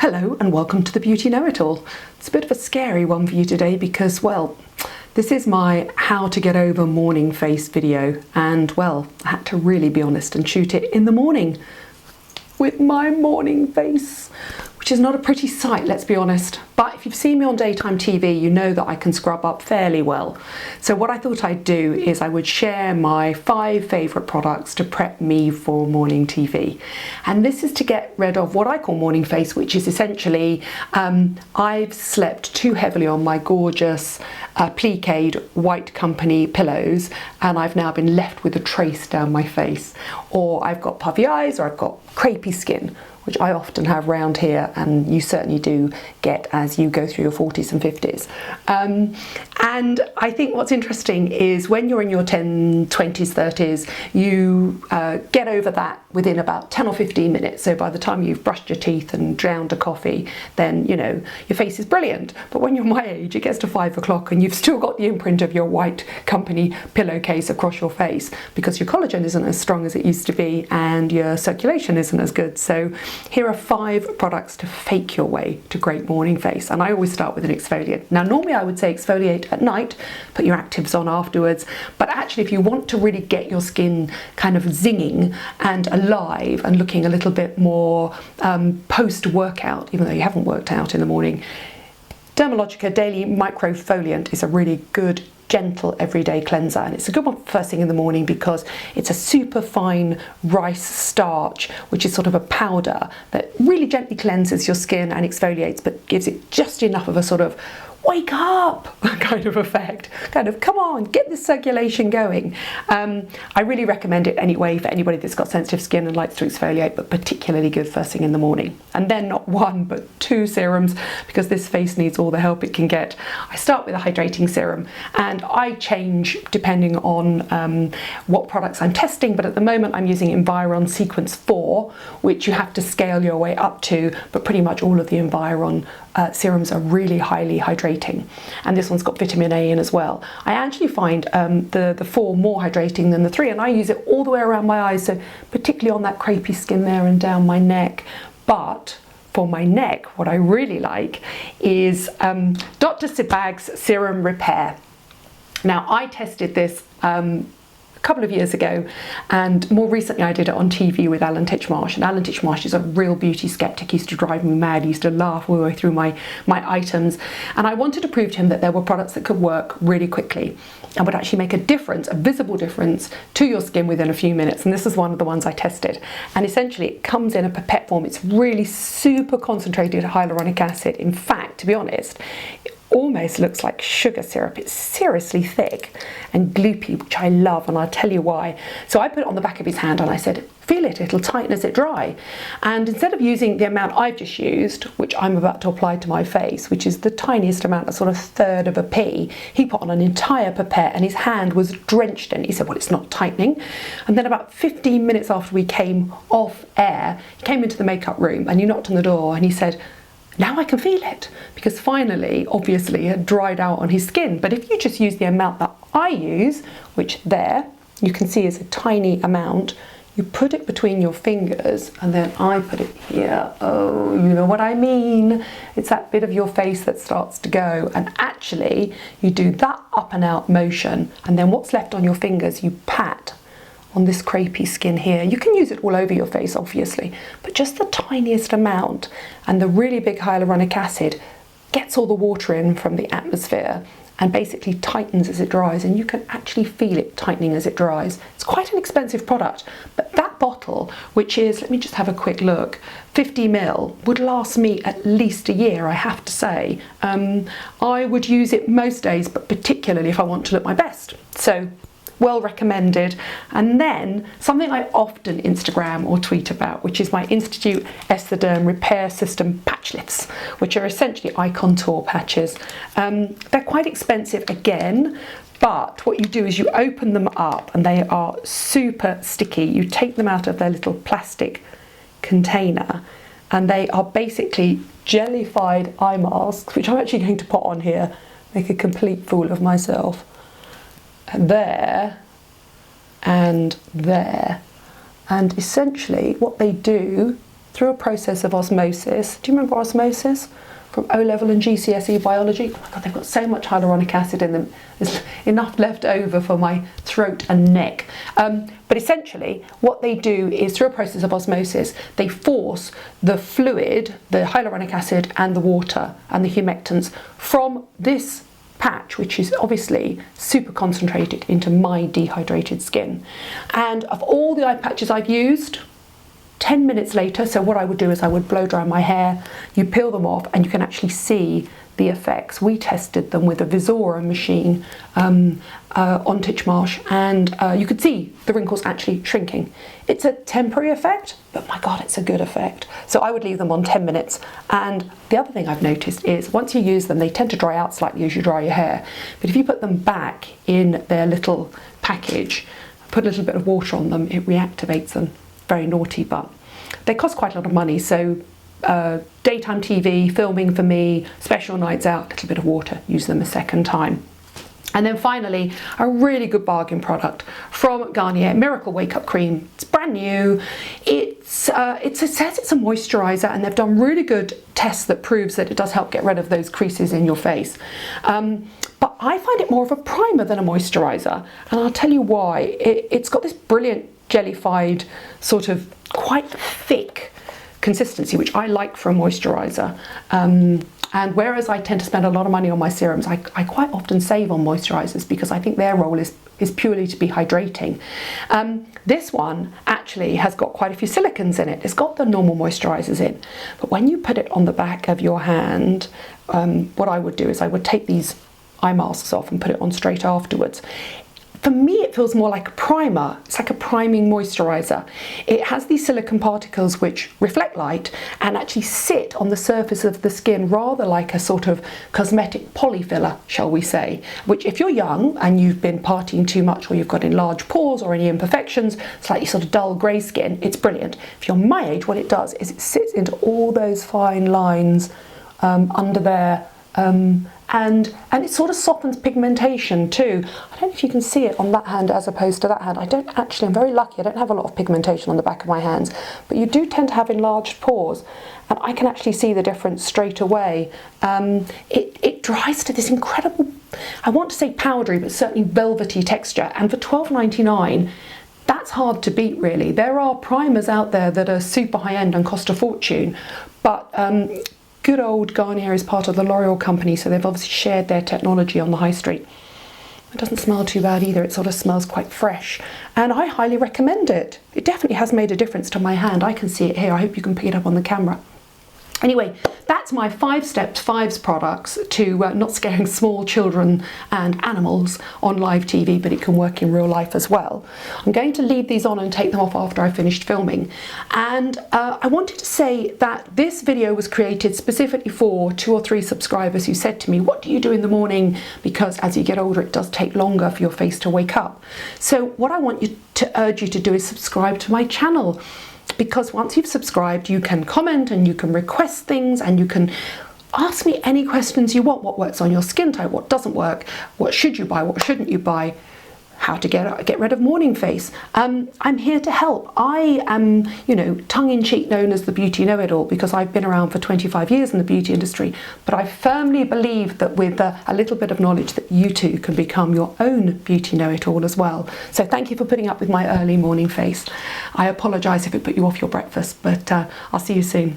Hello and welcome to the Beauty Know-It-All. It's a bit of a scary one for you today because, well, this is my how to get over morning face video, and well, I had to really be honest and shoot it in the morning with my morning face, which is not a pretty sight, let's be honest. But if you've seen me on daytime TV, you know that I can scrub up fairly well. So what I thought I'd do is I would share my 5 favourite products to prep me for morning TV. And this is to get rid of what I call morning face, which is essentially I've slept too heavily on my gorgeous pliqued white company pillows, and I've now been left with a trace down my face. Or I've got puffy eyes, or I've got crepey skin, which I often have round here, and you certainly do get as you go through your 40s and 50s. And I think what's interesting is when you're in your 20s, 30s, you get over that within about 10 or 15 minutes. So by the time you've brushed your teeth and drowned a coffee, then, you know, your face is brilliant. But when you're my age, it gets to 5 o'clock and you've still got the imprint of your white company pillowcase across your face because your collagen isn't as strong as it used to be and your circulation isn't as good. So here are 5 products to fake your way to great morning face, and I always start with an exfoliant. Now normally I would say exfoliate at night, put your actives on afterwards, but actually if you want to really get your skin kind of zinging and alive and looking a little bit more post-workout, even though you haven't worked out in the morning, Dermalogica Daily Microfoliant is a really good gentle everyday cleanser, and it's a good one first thing in the morning because it's a super fine rice starch, which is sort of a powder that really gently cleanses your skin and exfoliates, but gives it just enough of a sort of wake up kind of effect, kind of come on, get this circulation going. I really recommend it anyway for anybody that's got sensitive skin and likes to exfoliate, but particularly good first thing in the morning. And then not 1 but 2 serums, because this face needs all the help it can get. I start with a hydrating serum, and I change depending on what products I'm testing, but at the moment I'm using Environ Sequence 4, which you have to scale your way up to, but pretty much all of the Environ serums are really highly hydrating, and this one's got vitamin A in as well. I actually find the 4 more hydrating than the 3, and I use it all the way around my eyes, so particularly on that crepey skin there and down my neck. But for my neck, what I really like is Dr. Sibag's Serum Repair. Now I tested this couple of years ago, and more recently I did it on TV with Alan Titchmarsh, and Alan Titchmarsh is a real beauty skeptic. He used to drive me mad. He used to laugh all the way through my items, and I wanted to prove to him that there were products that could work really quickly and would actually make a difference, a visible difference to your skin within a few minutes. And this is one of the ones I tested, and essentially it comes in a pipette form. It's really super concentrated hyaluronic acid. In fact, to be honest, almost looks like sugar syrup. It's seriously thick and gloopy, which I love, and I'll tell you why. So I put it on the back of his hand and I said, feel it, it'll tighten as it dry. And instead of using the amount I've just used, which I'm about to apply to my face, which is the tiniest amount, a sort of 1/3 of a pea, he put on an entire pipette and his hand was drenched in it. He said, well, it's not tightening. And then about 15 minutes after we came off air, he came into the makeup room and he knocked on the door and he said, now I can feel it, because finally, obviously, it had dried out on his skin. But if you just use the amount that I use, which there you can see is a tiny amount, you put it between your fingers and then I put it here. Oh, you know what I mean? It's that bit of your face that starts to go, and actually you do that up and out motion, and then what's left on your fingers you pat on this crepey skin here. You can use it all over your face, obviously, but just the tiniest amount, and the really big hyaluronic acid gets all the water in from the atmosphere and basically tightens as it dries, and you can actually feel it tightening as it dries. It's quite an expensive product, but that bottle, which is, let me just have a quick look, 50 ml, would last me at least a year, I have to say. I would use it most days, but particularly if I want to look my best. So well recommended. And then something I often Instagram or tweet about, which is my Institute Serum Repair System patch lifts, which are essentially eye contour patches. They're quite expensive again, but what you do is you open them up and they are super sticky. You take them out of their little plastic container and they are basically jellified eye masks, which I'm actually going to put on here, make a complete fool of myself. There and there, and essentially what they do through a process of osmosis. Do you remember osmosis from O-level and GCSE biology? Oh my God, they've got so much hyaluronic acid in them. There's enough left over for my throat and neck. But essentially, what they do is through a process of osmosis, they force the fluid, the hyaluronic acid and the water and the humectants from this patch, which is obviously super concentrated, into my dehydrated skin. And of all the eye patches I've used, 10 minutes later, so what I would do is I would blow dry my hair, you peel them off and you can actually see the effects. We tested them with a Visora machine on Titchmarsh, and you could see the wrinkles actually shrinking. It's a temporary effect, but my God, it's a good effect. So I would leave them on 10 minutes. And the other thing I've noticed is once you use them, they tend to dry out slightly as you dry your hair. But if you put them back in their little package, put a little bit of water on them, it reactivates them. Very naughty, but they cost quite a lot of money. So daytime TV, filming for me, special nights out, a little bit of water, use them a second time. And then finally, a really good bargain product from Garnier, Miracle Wake Up Cream. It's brand new. It says it's a moisturiser, and they've done really good tests that proves that it does help get rid of those creases in your face. But I find it more of a primer than a moisturiser, and I'll tell you why. It's got this brilliant jellified, sort of quite thick consistency, which I like for a moisturiser. And whereas I tend to spend a lot of money on my serums, I quite often save on moisturisers because I think their role is purely to be hydrating. This one actually has got quite a few silicons in it. It's got the normal moisturisers in, but when you put it on the back of your hand, what I would do is I would take these eye masks off and put it on straight afterwards. For me, it feels more like a primer. It's like a priming moisturiser. It has these silicone particles which reflect light and actually sit on the surface of the skin, rather like a sort of cosmetic polyfiller, shall we say, which if you're young and you've been partying too much, or you've got enlarged pores or any imperfections, slightly sort of dull grey skin, it's brilliant. If you're my age, what it does is it sits into all those fine lines under there, and it sort of softens pigmentation too. I don't know if you can see it on that hand as opposed to that hand. I'm very lucky, I don't have a lot of pigmentation on the back of my hands, but you do tend to have enlarged pores, and I can actually see the difference straight away. It dries to this incredible, I want to say powdery, but certainly velvety texture, and for £12.99, that's hard to beat really. There are primers out there that are super high end and cost a fortune, but good old Garnier is part of the L'Oreal company, so they've obviously shared their technology on the high street. It doesn't smell too bad either, it sort of smells quite fresh, and I highly recommend it. It definitely has made a difference to my hand. I can see it here, I hope you can pick it up on the camera. Anyway, that's my 5 steps, 5s products to not scaring small children and animals on live TV, but it can work in real life as well. I'm going to leave these on and take them off after I finished filming. And I wanted to say that this video was created specifically for 2 or 3 subscribers who said to me, what do you do in the morning? Because as you get older, it does take longer for your face to wake up. So what I want you to urge you to do is subscribe to my channel. Because once you've subscribed, you can comment and you can request things and you can ask me any questions you want. What works on your skin type, what doesn't work, what should you buy, what shouldn't you buy, how to get rid of morning face. I'm here to help. I am, tongue-in-cheek known as the beauty know-it-all because I've been around for 25 years in the beauty industry, but I firmly believe that with a little bit of knowledge that you too can become your own beauty know-it-all as well. So thank you for putting up with my early morning face. I apologise if it put you off your breakfast, but I'll see you soon.